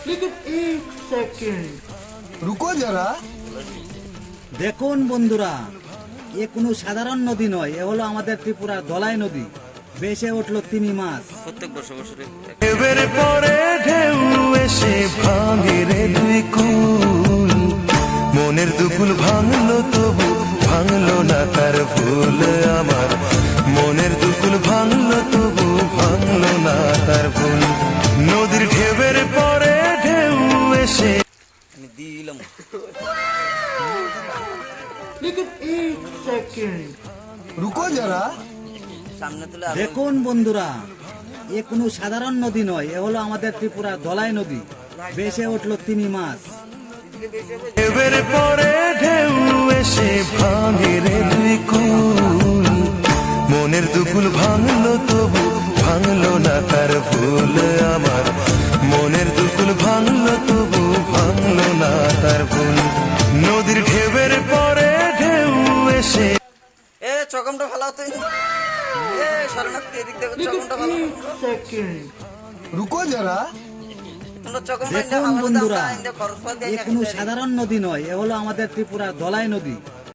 लेकिन एक सेकंड रुको जरा। দেখুন বন্ধুরা, এ কোনো সাধারণ নদী নয়, এ হলো আমাদের ত্রিপুরার ধলাই নদী। ভেসে উঠল তিমি মাছ। প্রত্যেক বছরে ঢেউয়ের পরে ঢেউ এসে ভাঙে রে দুই কুল, মনের দুকুল ভাঙলো তবু ভাঙলো না তার ভুল আমার, মনের দুকুল ভাঙলো তবু ভাঙলো না তার ভুল। নদীর ঢেউয়ের পরে ঢেউ এসে আমি দিলাম। लेकिन एक सेकंड रुको जरा। সামনে তুলে দেখুন বন্ধুরা, এ কোনো সাধারণ নদী নয়, এ হলো আমাদের ত্রিপুরার ধলাই নদী। ভেসে উঠল তিমি মাছ। ঢেউয়ের পরে ঢেউ এসে ভাঙে রে দুই কুল, মনের দুকুল ভাঙলো তবু ভাঙলো না তার ভুল আমার, মনের দুকুল ভাঙলো তবু ভাঙলো না তার ভুল। নদীর ঢেউয়ের পরে ঢেউ এসে এ চকমটা ভালো তুই এ শরণার্থী এদিক দেখো लेकिन চকমটা ভালো एक सेकंड रुको जरा। তোমরা চকমটা দেখুন বন্ধুরা, এ কোনো দিয়ে সাধারণ নদী নয়, এ হলো আমাদের ত্রিপুরার ধলাই নদী।